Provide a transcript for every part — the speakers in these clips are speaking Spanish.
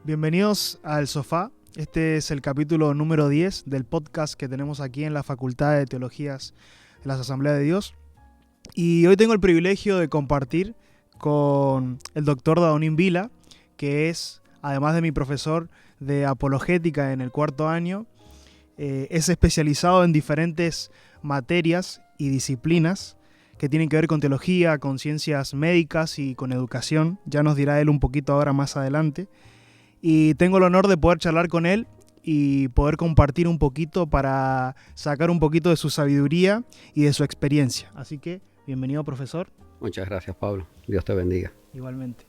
Bienvenidos al Sofá. Este es el capítulo número 10 del podcast que tenemos aquí en la Facultad de Teologías de las Asambleas de Dios. Y hoy tengo el privilegio de compartir con el doctor Daonín Vila, que es, además de mi profesor de apologética en el cuarto año, es especializado en diferentes materias y disciplinas que tienen que ver con teología, con ciencias médicas y con educación. Ya nos dirá él un poquito ahora más adelante. Y tengo el honor de poder charlar con él y poder compartir un poquito para sacar un poquito de su sabiduría y de su experiencia. Así que, bienvenido, profesor. Muchas gracias, Pablo. Dios te bendiga. Igualmente.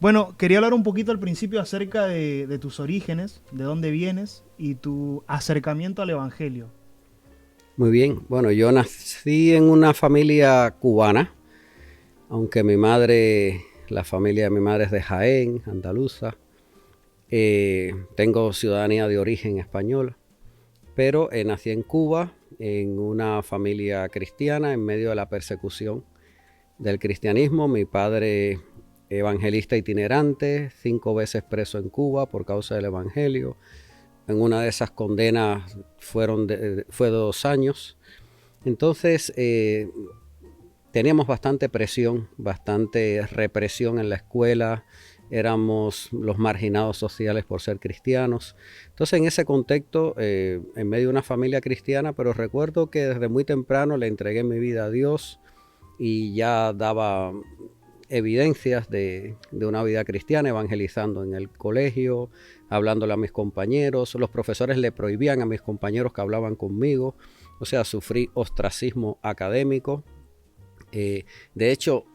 Bueno, quería hablar un poquito al principio acerca de tus orígenes, de dónde vienes y tu acercamiento al Evangelio. Muy bien. Bueno, yo nací en una familia cubana, aunque la familia de mi madre es de Jaén, andaluza. Tengo ciudadanía de origen española, pero nací en Cuba, en una familia cristiana, en medio de la persecución del cristianismo. Mi padre, evangelista itinerante, 5 veces preso en Cuba por causa del evangelio. En una de esas condenas fue 2 años. Entonces teníamos bastante presión, bastante represión en la escuela. Éramos los marginados sociales por ser cristianos. Entonces en ese contexto, en medio de una familia cristiana, pero recuerdo que desde muy temprano le entregué mi vida a Dios y ya daba evidencias de una vida cristiana, evangelizando en el colegio, hablándole a mis compañeros. Los profesores le prohibían a mis compañeros que hablaban conmigo, o sea, sufrí ostracismo académico. De hecho,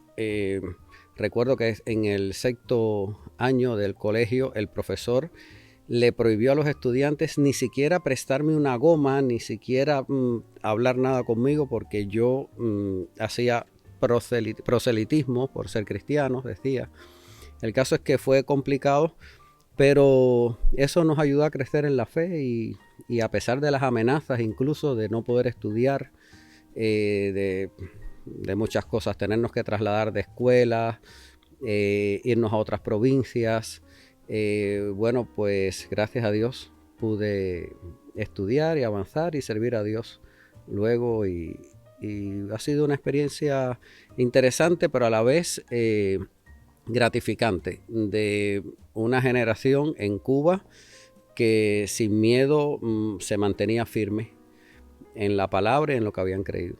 recuerdo que en el 6º año del colegio el profesor le prohibió a los estudiantes ni siquiera prestarme una goma, ni siquiera hablar nada conmigo, porque yo hacía proselitismo por ser cristiano, decía. El caso es que fue complicado, pero eso nos ayudó a crecer en la fe y a pesar de las amenazas, incluso de no poder estudiar, de muchas cosas, tenernos que trasladar de escuelas, irnos a otras provincias. Bueno, pues gracias a Dios pude estudiar y avanzar y servir a Dios luego y ha sido una experiencia interesante, pero a la vez gratificante, de una generación en Cuba que sin miedo se mantenía firme en la palabra y en lo que habían creído.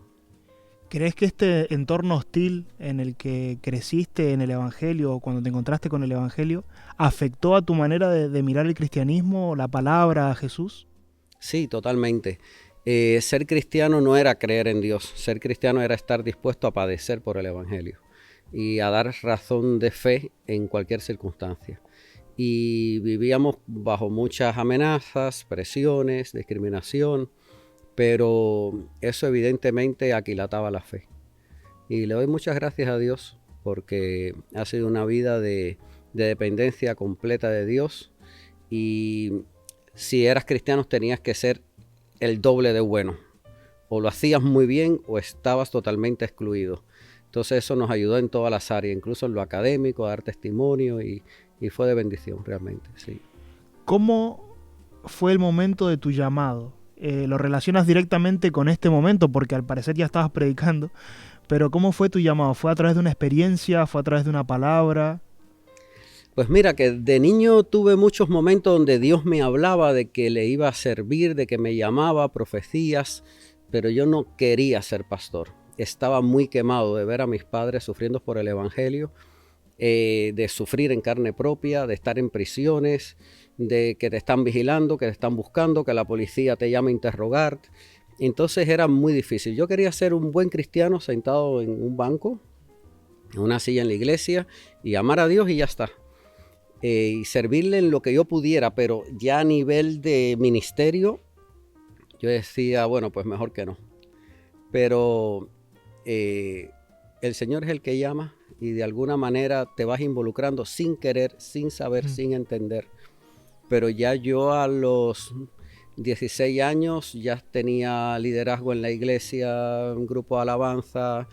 ¿Crees que este entorno hostil en el que creciste en el Evangelio o cuando te encontraste con el Evangelio afectó a tu manera de mirar el cristianismo, la palabra, a Jesús? Sí, totalmente. Ser cristiano no era creer en Dios. Ser cristiano era estar dispuesto a padecer por el Evangelio y a dar razón de fe en cualquier circunstancia. Y vivíamos bajo muchas amenazas, presiones, discriminación, pero eso evidentemente aquilataba la fe. Y le doy muchas gracias a Dios porque ha sido una vida de dependencia completa de Dios, y si eras cristiano tenías que ser el doble de bueno. O lo hacías muy bien o estabas totalmente excluido. Entonces eso nos ayudó en todas las áreas, incluso en lo académico, a dar testimonio y fue de bendición realmente, sí. ¿Cómo fue el momento de tu llamado? Lo relacionas directamente con este momento porque al parecer ya estabas predicando, pero ¿cómo fue tu llamado? ¿Fue a través de una experiencia? ¿Fue a través de una palabra? Pues mira, que de niño tuve muchos momentos donde Dios me hablaba de que le iba a servir, de que me llamaba, profecías, pero yo no quería ser pastor. Estaba muy quemado de ver a mis padres sufriendo por el evangelio, de sufrir en carne propia, de estar en prisiones, de que te están vigilando, que te están buscando, que la policía te llama a interrogar. Entonces era muy difícil. Yo quería ser un buen cristiano sentado en un banco, en una silla en la iglesia, y amar a Dios y ya está. Y servirle en lo que yo pudiera, pero ya a nivel de ministerio, yo decía, bueno, pues mejor que no. Pero el Señor es el que llama y de alguna manera te vas involucrando sin querer, sin saber, sin entender. Pero ya yo a los 16 años ya tenía liderazgo en la iglesia, un grupo de alabanza.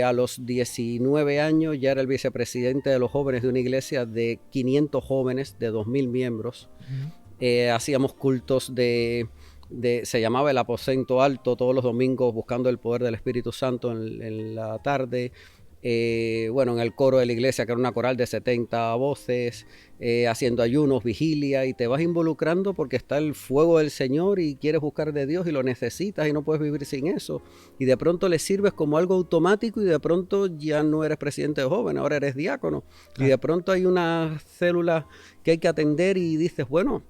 A los 19 años ya era el vicepresidente de los jóvenes de una iglesia de 500 jóvenes, de 2000 miembros. Hacíamos cultos se llamaba el aposento alto, todos los domingos buscando el poder del Espíritu Santo en la tarde. En el coro de la iglesia, que era una coral de 70 voces, haciendo ayunos, vigilia, y te vas involucrando porque está el fuego del Señor y quieres buscar de Dios y lo necesitas y no puedes vivir sin eso. Y de pronto le sirves como algo automático y de pronto ya no eres presidente de jóvenes, ahora eres diácono. Claro. Y de pronto hay una célula que hay que atender y dices, bueno,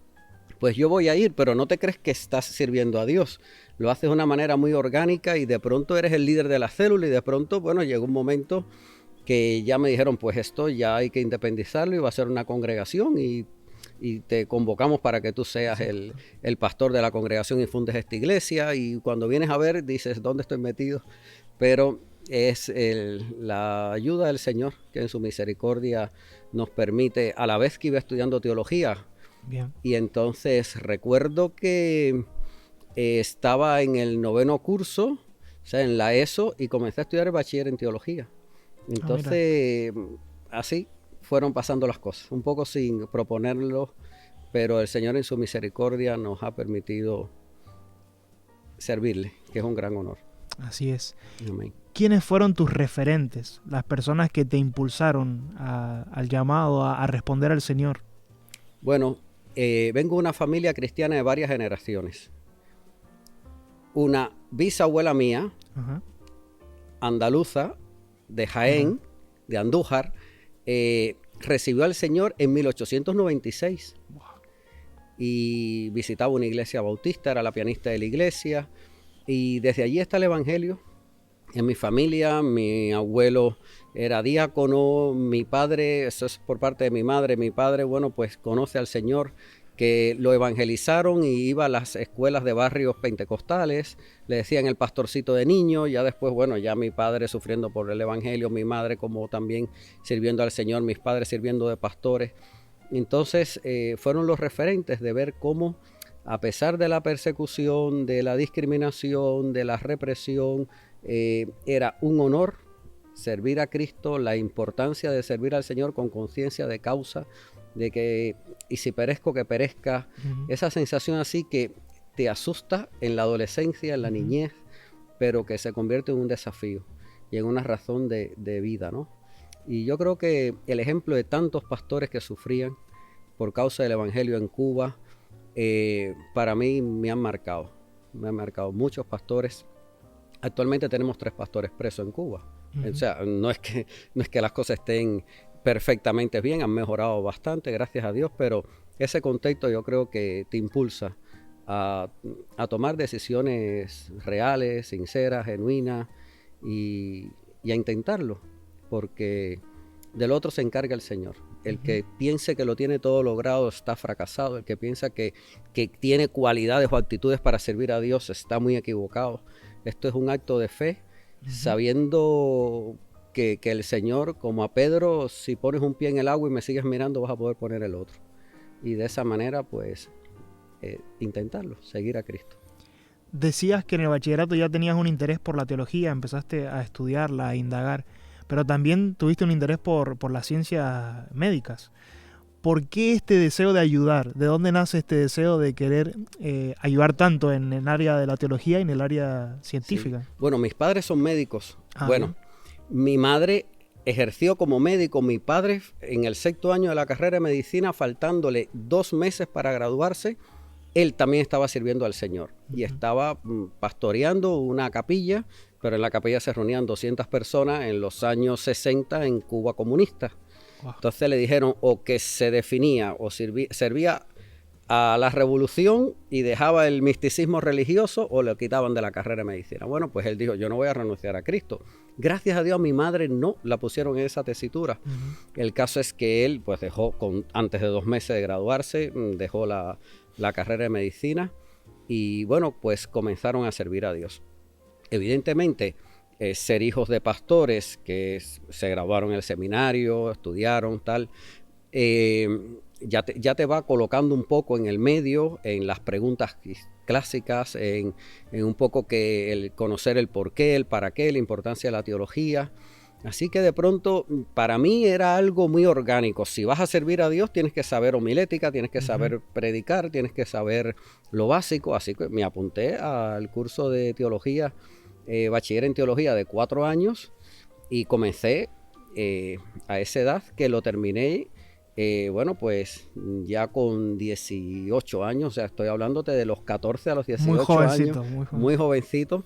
pues yo voy a ir, pero no te crees que estás sirviendo a Dios. Lo haces de una manera muy orgánica y de pronto eres el líder de la célula y de pronto, bueno, llegó un momento que ya me dijeron, pues esto ya hay que independizarlo y va a ser una congregación y te convocamos para que tú seas el pastor de la congregación y fundes esta iglesia, y cuando vienes a ver dices, ¿dónde estoy metido? Pero es la ayuda del Señor que en su misericordia nos permite, a la vez que iba estudiando teología. Bien. Y entonces recuerdo que estaba en el 9º curso, o sea, en la ESO, y comencé a estudiar el bachiller en teología. Entonces, así fueron pasando las cosas, un poco sin proponerlo, pero el Señor en su misericordia nos ha permitido servirle, que es un gran honor. Así es. Amén. ¿Quiénes fueron tus referentes, las personas que te impulsaron al llamado a responder al Señor? Bueno, vengo de una familia cristiana de varias generaciones. Una bisabuela mía, andaluza, de Jaén, de Andújar, recibió al Señor en 1896. Wow. Y visitaba una iglesia bautista, era la pianista de la iglesia, y desde allí está el evangelio. En mi familia, mi abuelo era diácono, mi padre, eso es por parte de mi madre, mi padre, bueno, pues conoce al Señor, que lo evangelizaron y iba a las escuelas de barrios pentecostales, le decían el pastorcito de niño, ya después, bueno, ya mi padre sufriendo por el evangelio, mi madre como también sirviendo al Señor, mis padres sirviendo de pastores. Entonces fueron los referentes de ver cómo, a pesar de la persecución, de la discriminación, de la represión, era un honor servir a Cristo, la importancia de servir al Señor con conciencia de causa, de que, y si perezco, que perezca, esa sensación así que te asusta en la adolescencia, en la niñez, pero que se convierte en un desafío y en una razón de vida, ¿no? Y yo creo que el ejemplo de tantos pastores que sufrían por causa del evangelio en Cuba, para mí me han marcado muchos pastores. Actualmente tenemos 3 pastores presos en Cuba. O sea, no es que las cosas estén perfectamente bien, han mejorado bastante, gracias a Dios, pero ese contexto yo creo que te impulsa a tomar decisiones reales, sinceras, genuinas y a intentarlo, porque del otro se encarga el Señor. El que piense que lo tiene todo logrado está fracasado. El que piensa que tiene cualidades o actitudes para servir a Dios está muy equivocado. Esto es un acto de fe, sabiendo que el Señor, como a Pedro, si pones un pie en el agua y me sigues mirando, vas a poder poner el otro. Y de esa manera, pues, intentarlo, seguir a Cristo. Decías que en el bachillerato ya tenías un interés por la teología, empezaste a estudiarla, a indagar, pero también tuviste un interés por las ciencias médicas. ¿Por qué este deseo de ayudar? ¿De dónde nace este deseo de querer ayudar tanto en el área de la teología y en el área científica? Sí. Bueno, mis padres son médicos. Bueno, mi madre ejerció como médico, mi padre en el 6º año de la carrera de medicina, faltándole 2 meses para graduarse, él también estaba sirviendo al Señor y estaba pastoreando una capilla, pero en la capilla se reunían 200 personas en los años 60 en Cuba comunista. Wow. Entonces le dijeron o que se definía o servía a la revolución y dejaba el misticismo religioso, o le quitaban de la carrera de medicina. Bueno, pues él dijo, yo no voy a renunciar a Cristo. Gracias a Dios a mi madre no la pusieron en esa tesitura. El caso es que él pues dejó, antes de 2 meses de graduarse, dejó la carrera de medicina y bueno, pues comenzaron a servir a Dios. Evidentemente, ser hijos de pastores que se graduaron en el seminario, estudiaron, tal, ya te va colocando un poco en el medio, en las preguntas clásicas, en un poco que el conocer el por qué, el para qué, la importancia de la teología. Así que de pronto para mí era algo muy orgánico. Si vas a servir a Dios tienes que saber homilética, tienes que saber predicar, tienes que saber lo básico. Así que me apunté al curso de teología, bachiller en teología de 4 años y comencé a esa edad que lo terminé. Bueno, pues ya con 18 años, o sea, estoy hablándote de los 14 a los 18 años, muy jovencito,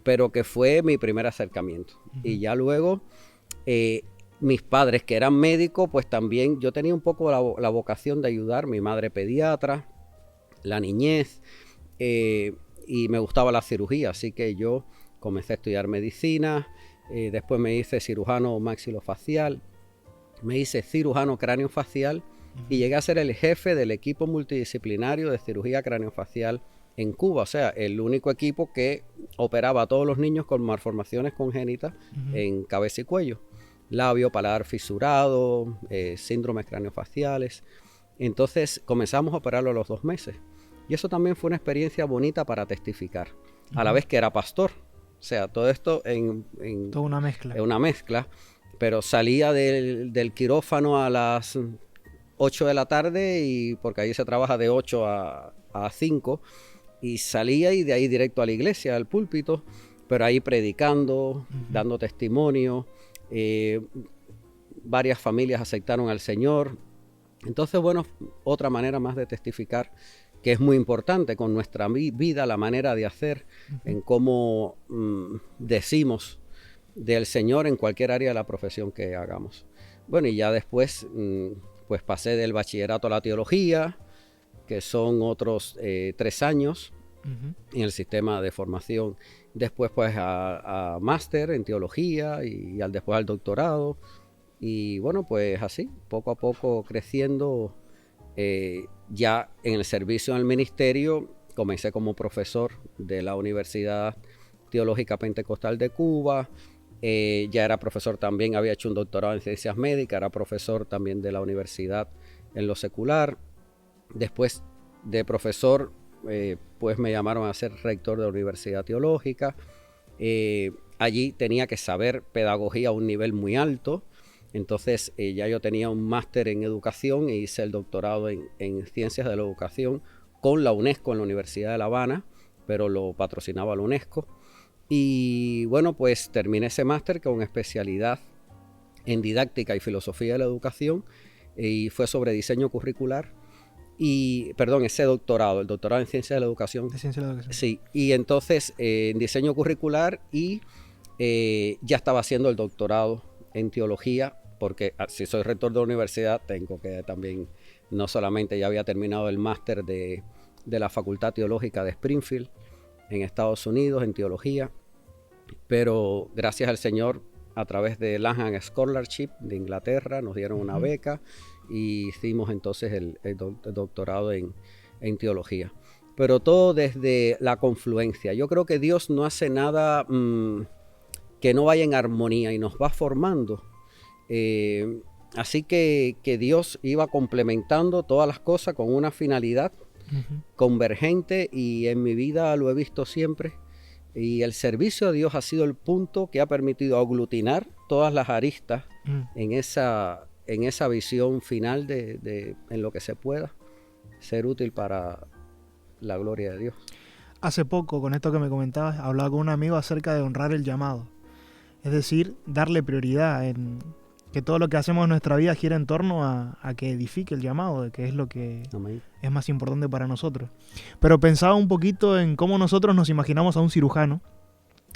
pero que fue mi primer acercamiento. Y ya luego, mis padres que eran médicos, pues también yo tenía un poco la vocación de ayudar, mi madre pediatra, la niñez, y me gustaba la cirugía, así que yo comencé a estudiar medicina, después me hice cirujano maxilofacial, me hice cirujano craneofacial y llegué a ser el jefe del equipo multidisciplinario de cirugía craneofacial en Cuba, o sea, el único equipo que operaba a todos los niños con malformaciones congénitas en cabeza y cuello, labio, paladar fisurado, síndromes craneofaciales. Entonces comenzamos a operarlo a los 2 meses y eso también fue una experiencia bonita para testificar, a la vez que era pastor, o sea, todo esto en toda una mezcla. Es una mezcla. Pero salía del quirófano a las 8 de la tarde, y porque ahí se trabaja de 8 a 5, y salía y de ahí directo a la iglesia, al púlpito, pero ahí predicando, dando testimonio. Varias familias aceptaron al Señor. Entonces, bueno, otra manera más de testificar que es muy importante con nuestra vida, la manera de hacer, en cómo decimos del Señor en cualquier área de la profesión que hagamos. Bueno, y ya después pues pasé del bachillerato a la teología, que son otros 3 años en el sistema de formación. Después pues a máster en teología y después al doctorado. Y bueno, pues así, poco a poco creciendo. Ya en el servicio en el ministerio comencé como profesor de la Universidad Teológica Pentecostal de Cuba. Ya era profesor también, había hecho un doctorado en ciencias médicas, era profesor también de la universidad en lo secular. Después de profesor, pues me llamaron a ser rector de la Universidad Teológica. Allí tenía que saber pedagogía a un nivel muy alto. Entonces ya yo tenía un máster en educación e hice el doctorado en ciencias de la educación con la UNESCO en la Universidad de La Habana, pero lo patrocinaba la UNESCO. Y bueno, pues terminé ese máster con especialidad en didáctica y filosofía de la educación, y fue sobre diseño curricular. Y, perdón, ese doctorado, el doctorado en ciencia de la educación. De ciencia de la educación. Sí, y entonces en diseño curricular, y ya estaba haciendo el doctorado en teología, porque si soy rector de la universidad tengo que también, no solamente ya había terminado el máster de la Facultad Teológica de Springfield en Estados Unidos en teología, pero gracias al Señor, a través de Langham Scholarship de Inglaterra, nos dieron una beca y hicimos entonces el doctorado en teología. Pero todo desde la confluencia. Yo creo que Dios no hace nada que no vaya en armonía y nos va formando. Así que Dios iba complementando todas las cosas con una finalidad convergente, y en mi vida lo he visto siempre. Y el servicio a Dios ha sido el punto que ha permitido aglutinar todas las aristas en esa visión final en lo que se pueda ser útil para la gloria de Dios. Hace poco, con esto que me comentabas, hablaba con un amigo acerca de honrar el llamado. Es decir, darle prioridad en que todo lo que hacemos en nuestra vida gira en torno a que edifique el llamado, de que es lo que Amén. Es más importante para nosotros. Pero pensaba un poquito en cómo nosotros nos imaginamos a un cirujano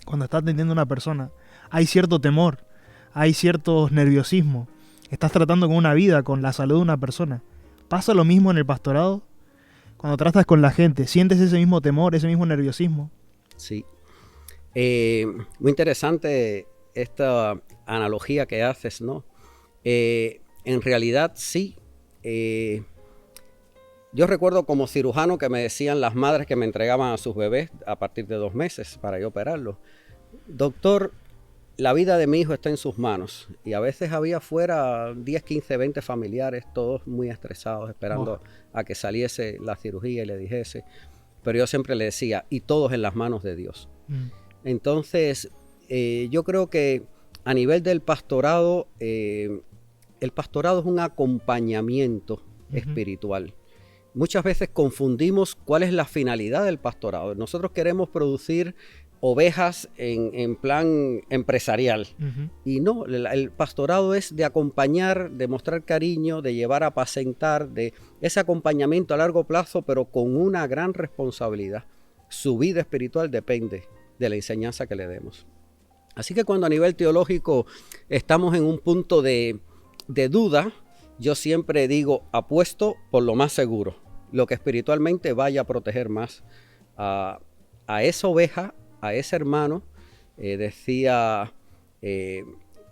cuando está atendiendo a una persona. Hay cierto temor, hay cierto nerviosismo. Estás tratando con una vida, con la salud de una persona. ¿Pasa lo mismo en el pastorado? Cuando tratas con la gente, ¿sientes ese mismo temor, ese mismo nerviosismo? Sí. Muy interesante esta analogía que haces, ¿no? En realidad sí. Yo recuerdo como cirujano que me decían las madres que me entregaban a sus bebés a partir de 2 meses para yo operarlos: doctor, la vida de mi hijo está en sus manos. Y a veces había afuera 10, 15, 20 familiares, todos muy estresados, esperando a que saliese la cirugía y le dijese. Pero yo siempre le decía, y todos en las manos de Dios. Entonces, yo creo que a nivel del pastorado, el pastorado es un acompañamiento espiritual. Muchas veces confundimos cuál es la finalidad del pastorado. Nosotros queremos producir ovejas en plan empresarial. Y no, el pastorado es de acompañar, de mostrar cariño, de llevar a apacentar, de ese acompañamiento a largo plazo, pero con una gran responsabilidad. Su vida espiritual depende de la enseñanza que le demos. Así que cuando a nivel teológico estamos en un punto de duda, yo siempre digo, apuesto por lo más seguro, lo que espiritualmente vaya a proteger más a esa oveja, a ese hermano. Decía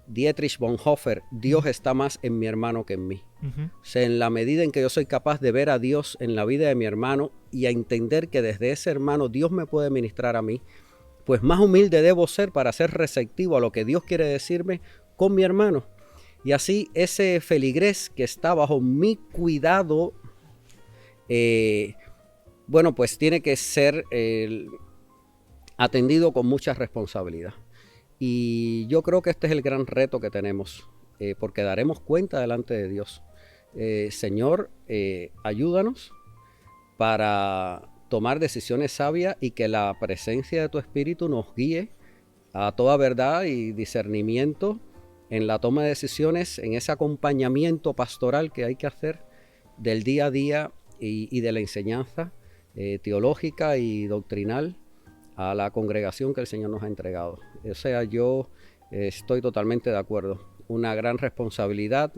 Dietrich Bonhoeffer, Dios está más en mi hermano que en mí. O sea, en la medida en que yo soy capaz de ver a Dios en la vida de mi hermano y a entender que desde ese hermano Dios me puede ministrar a mí, pues más humilde debo ser para ser receptivo a lo que Dios quiere decirme con mi hermano. Y así ese feligrés que está bajo mi cuidado, bueno, pues tiene que ser atendido con mucha responsabilidad. Y yo creo que este es el gran reto que tenemos, porque daremos cuenta delante de Dios. Señor, ayúdanos para tomar decisiones sabias y que la presencia de tu Espíritu nos guíe a toda verdad y discernimiento en la toma de decisiones, en ese acompañamiento pastoral que hay que hacer del día a día y de la enseñanza teológica y doctrinal a la congregación que el Señor nos ha entregado. O sea, yo estoy totalmente de acuerdo. Una gran responsabilidad,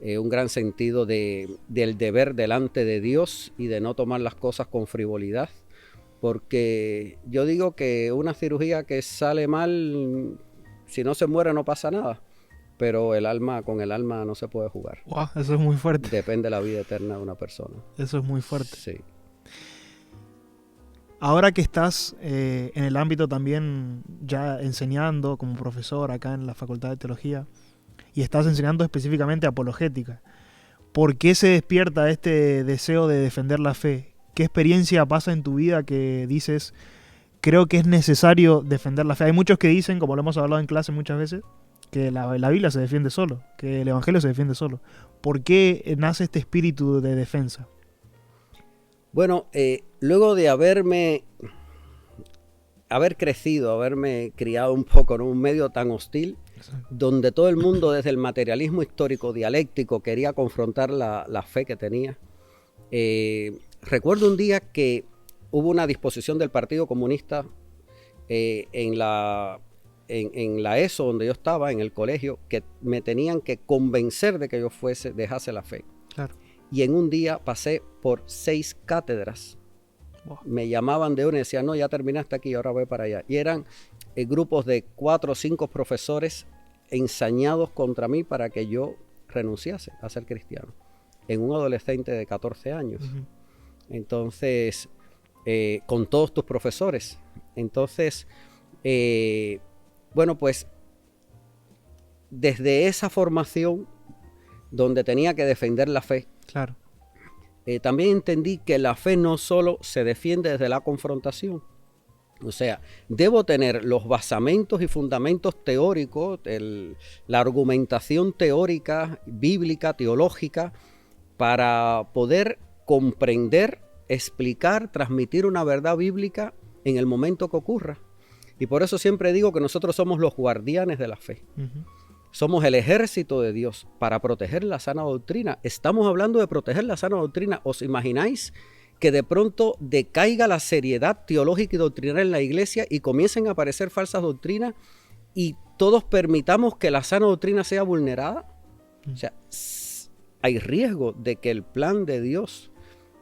un gran sentido del deber delante de Dios y de no tomar las cosas con frivolidad, porque yo digo que una cirugía que sale mal, si no se muere no pasa nada, pero con el alma no se puede jugar. Wow, eso es muy fuerte. Depende de la vida eterna de una persona. Eso es muy fuerte. Sí. Ahora que estás en el ámbito también ya enseñando como profesor acá en la Facultad de Teología, y estás enseñando específicamente apologética, ¿por qué se despierta este deseo de defender la fe? ¿Qué experiencia pasa en tu vida que dices, creo que es necesario defender la fe? Hay muchos que dicen, como lo hemos hablado en clase muchas veces, que la Biblia se defiende solo, que el Evangelio se defiende solo. ¿Por qué nace este espíritu de defensa? Bueno, luego de haber crecido, haberme criado un poco en un medio tan hostil, donde todo el mundo desde el materialismo histórico dialéctico quería confrontar la fe que tenía. Recuerdo un día que hubo una disposición del Partido Comunista en la ESO donde yo estaba, en el colegio, que me tenían que convencer de que yo dejase la fe. Claro. Y en un día pasé por 6 cátedras. Wow. Me llamaban de una y decían, no, ya terminaste aquí, ahora voy para allá. Y eran grupos de 4 o 5 profesores ensañados contra mí para que yo renunciase a ser cristiano. En un adolescente de 14 años. Entonces, con todos tus profesores. Entonces, bueno, pues, desde esa formación donde tenía que defender la fe, claro. También entendí que la fe no solo se defiende desde la confrontación. O sea, debo tener los basamentos y fundamentos teóricos, la argumentación teórica, bíblica, teológica, para poder comprender, explicar, transmitir una verdad bíblica en el momento que ocurra. Y por eso siempre digo que nosotros somos los guardianes de la fe. Somos el ejército de Dios para proteger la sana doctrina. Estamos hablando de proteger la sana doctrina. ¿Os imagináis que de pronto decaiga la seriedad teológica y doctrinal en la iglesia y comiencen a aparecer falsas doctrinas y todos permitamos que la sana doctrina sea vulnerada? O sea, hay riesgo de que el plan de Dios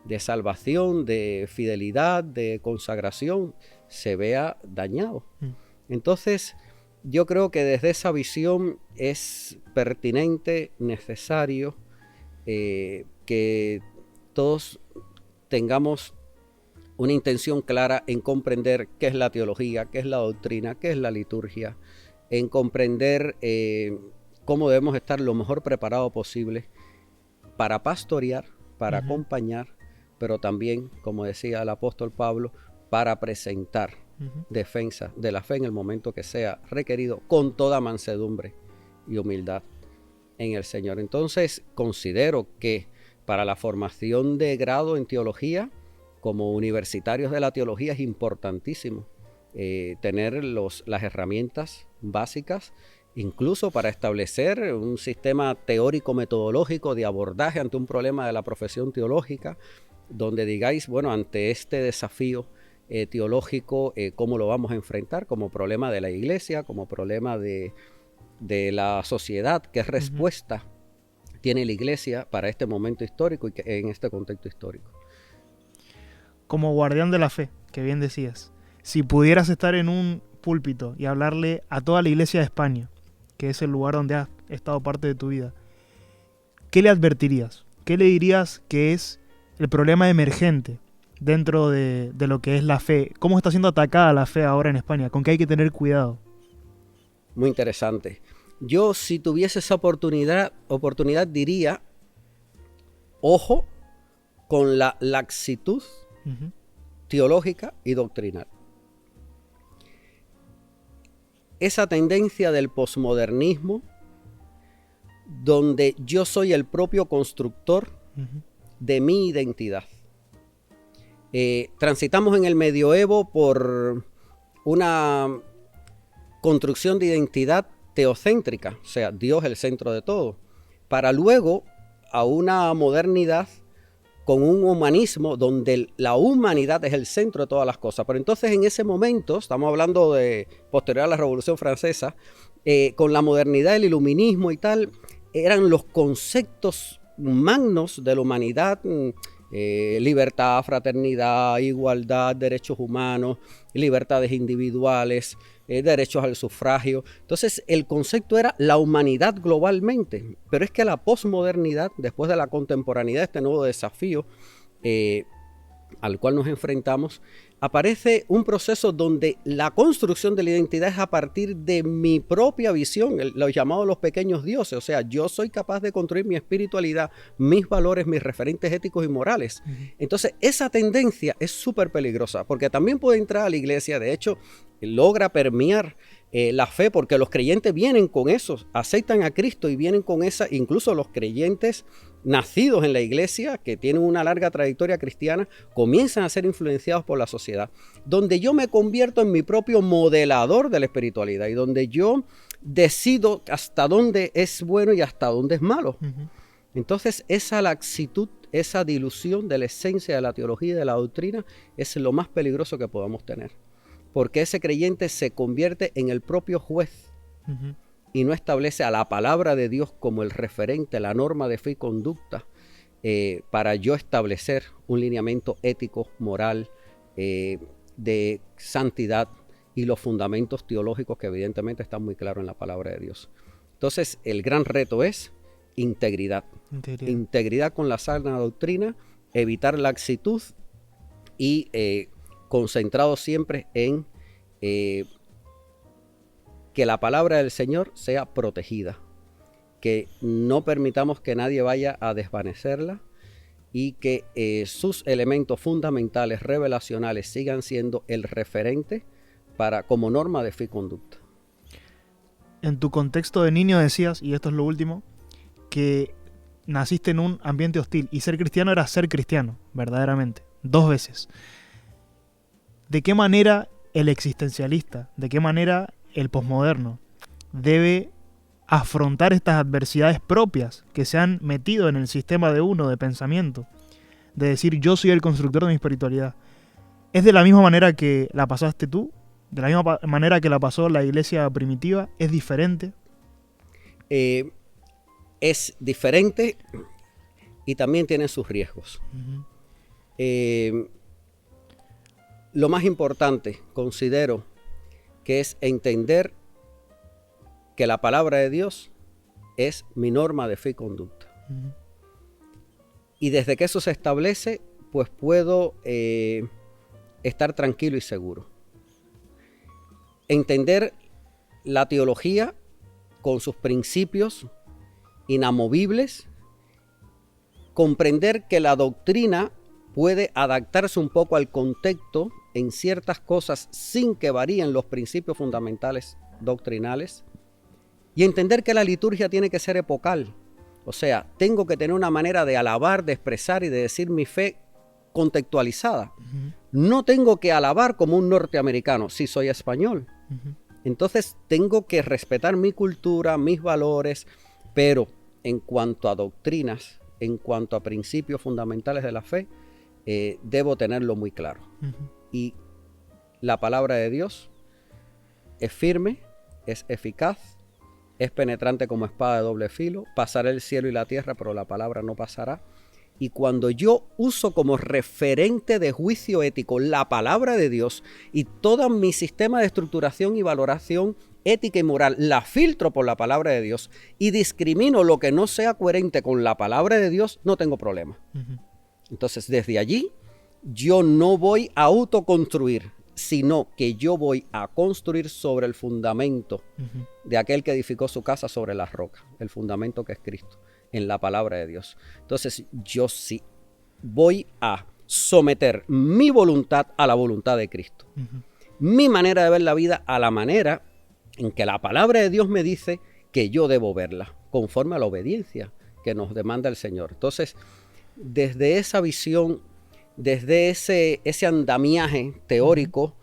de salvación, de fidelidad, de consagración se vea dañado. Entonces, yo creo que desde esa visión es pertinente, necesario que todos tengamos una intención clara en comprender qué es la teología, qué es la doctrina, qué es la liturgia, en comprender cómo debemos estar lo mejor preparado posible para pastorear, para acompañar, pero también, como decía el apóstol Pablo, para presentar defensa de la fe en el momento que sea requerido, con toda mansedumbre y humildad en el Señor. Entonces, considero que para la formación de grado en teología, como universitarios de la teología, es importantísimo tener las herramientas básicas, incluso para establecer un sistema teórico-metodológico de abordaje ante un problema de la profesión teológica, donde digáis, bueno, ante este desafío teológico, ¿cómo lo vamos a enfrentar? Como problema de la iglesia, como problema de la sociedad, ¿qué respuesta tiene la iglesia para este momento histórico y en este contexto histórico? Como guardián de la fe, que bien decías, si pudieras estar en un púlpito y hablarle a toda la iglesia de España, que es el lugar donde has estado parte de tu vida, ¿qué le advertirías? ¿Qué le dirías que es el problema emergente dentro de lo que es la fe? ¿Cómo está siendo atacada la fe ahora en España? ¿Con qué hay que tener cuidado? Muy interesante. Yo, si tuviese esa oportunidad diría, ojo con la laxitud teológica y doctrinal. Esa tendencia del posmodernismo, donde yo soy el propio constructor de mi identidad. Transitamos en el medioevo por una construcción de identidad teocéntrica, o sea, Dios el centro de todo, para luego a una modernidad con un humanismo donde la humanidad es el centro de todas las cosas. Pero entonces en ese momento, estamos hablando de posterior a la Revolución Francesa, con la modernidad, el iluminismo y tal, eran los conceptos magnos de la humanidad, libertad, fraternidad, igualdad, derechos humanos, libertades individuales, derechos al sufragio. Entonces el concepto era la humanidad globalmente, pero es que la posmodernidad, después de la contemporaneidad, este nuevo desafío al cual nos enfrentamos, aparece un proceso donde la construcción de la identidad es a partir de mi propia visión, lo llamado los pequeños dioses. O sea, yo soy capaz de construir mi espiritualidad, mis valores, mis referentes éticos y morales. Entonces, esa tendencia es súper peligrosa, porque también puede entrar a la iglesia, de hecho, logra permear la fe, porque los creyentes vienen con eso, aceptan a Cristo y vienen con esa, incluso los creyentes nacidos en la iglesia, que tienen una larga trayectoria cristiana, comienzan a ser influenciados por la sociedad, donde yo me convierto en mi propio modelador de la espiritualidad y donde yo decido hasta dónde es bueno y hasta dónde es malo. Entonces, esa laxitud, esa dilución de la esencia de la teología y de la doctrina es lo más peligroso que podamos tener, porque ese creyente se convierte en el propio juez y no establece a la palabra de Dios como el referente, la norma de fe y conducta para yo establecer un lineamiento ético, moral, de santidad y los fundamentos teológicos que evidentemente están muy claros en la palabra de Dios. Entonces, el gran reto es integridad. Integridad con la sana doctrina, evitar laxitud y concentrado siempre en que la palabra del Señor sea protegida, que no permitamos que nadie vaya a desvanecerla y que sus elementos fundamentales, revelacionales, sigan siendo el referente como norma de fe y conducta. En tu contexto de niño decías, y esto es lo último, que naciste en un ambiente hostil y ser cristiano era ser cristiano, verdaderamente, 2 veces. ¿De qué manera el existencialista, de qué manera el posmoderno debe afrontar estas adversidades propias que se han metido en el sistema de uno de pensamiento? De decir, yo soy el constructor de mi espiritualidad. ¿Es de la misma manera que la pasaste tú? ¿De la misma manera que la pasó la iglesia primitiva? ¿Es diferente? Es diferente y también tiene sus riesgos. Lo más importante, considero, que es entender que la palabra de Dios es mi norma de fe y conducta. Y desde que eso se establece, pues puedo estar tranquilo y seguro. Entender la teología con sus principios inamovibles, comprender que la doctrina puede adaptarse un poco al contexto en ciertas cosas sin que varíen los principios fundamentales doctrinales, y entender que la liturgia tiene que ser epocal. O sea, tengo que tener una manera de alabar, de expresar y de decir mi fe contextualizada. No tengo que alabar como un norteamericano, si soy español. Entonces tengo que respetar mi cultura, mis valores, pero en cuanto a doctrinas, en cuanto a principios fundamentales de la fe, debo tenerlo muy claro. Y la palabra de Dios es firme, es eficaz, es penetrante como espada de doble filo, pasará el cielo y la tierra, pero la palabra no pasará. Y cuando yo uso como referente de juicio ético la palabra de Dios y todo mi sistema de estructuración y valoración ética y moral la filtro por la palabra de Dios y discrimino lo que no sea coherente con la palabra de Dios, no tengo problema. Entonces, desde allí, yo no voy a autoconstruir, sino que yo voy a construir sobre el fundamento de aquel que edificó su casa sobre la roca, el fundamento que es Cristo, en la palabra de Dios. Entonces, yo sí voy a someter mi voluntad a la voluntad de Cristo, mi manera de ver la vida a la manera en que la palabra de Dios me dice que yo debo verla, conforme a la obediencia que nos demanda el Señor. Entonces, desde esa visión, desde ese andamiaje teórico,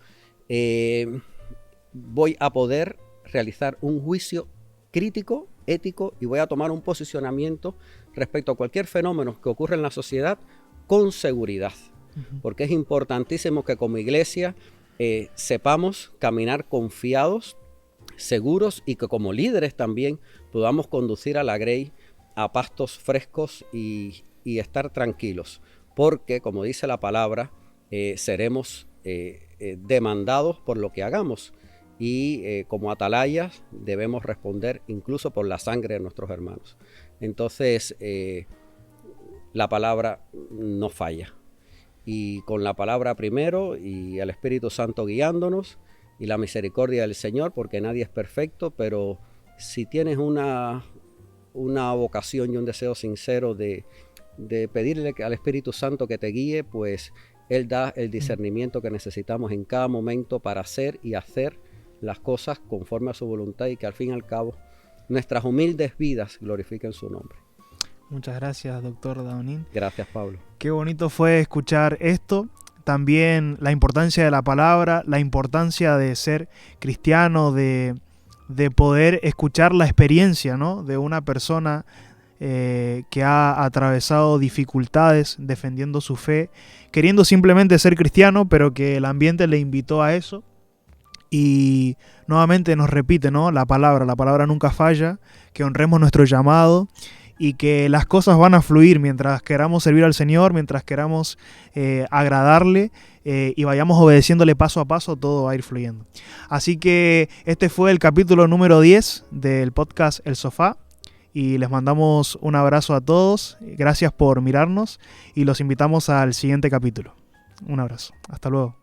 voy a poder realizar un juicio crítico, ético, y voy a tomar un posicionamiento respecto a cualquier fenómeno que ocurra en la sociedad con seguridad. Porque es importantísimo que como iglesia sepamos caminar confiados, seguros, y que como líderes también podamos conducir a la grey a pastos frescos y estar tranquilos. Porque, como dice la palabra, seremos demandados por lo que hagamos. Y como atalayas debemos responder incluso por la sangre de nuestros hermanos. Entonces, la palabra no falla. Y con la palabra primero, y el Espíritu Santo guiándonos, y la misericordia del Señor, porque nadie es perfecto, pero si tienes una vocación y un deseo sincero de pedirle al Espíritu Santo que te guíe, pues Él da el discernimiento que necesitamos en cada momento para hacer y hacer las cosas conforme a su voluntad, y que al fin y al cabo nuestras humildes vidas glorifiquen su nombre. Muchas gracias, doctor Daunín. Gracias, Pablo. Qué bonito fue escuchar esto. También la importancia de la palabra, la importancia de ser cristiano, de poder escuchar la experiencia, ¿no?, de una persona que ha atravesado dificultades defendiendo su fe, queriendo simplemente ser cristiano, pero que el ambiente le invitó a eso. Y nuevamente nos repite, ¿no?, la palabra nunca falla, que honremos nuestro llamado y que las cosas van a fluir mientras queramos servir al Señor, mientras queramos agradarle y vayamos obedeciéndole paso a paso, todo va a ir fluyendo. Así que este fue el capítulo número 10 del podcast El Sofá. Y les mandamos un abrazo a todos, gracias por mirarnos y los invitamos al siguiente capítulo. Un abrazo, hasta luego.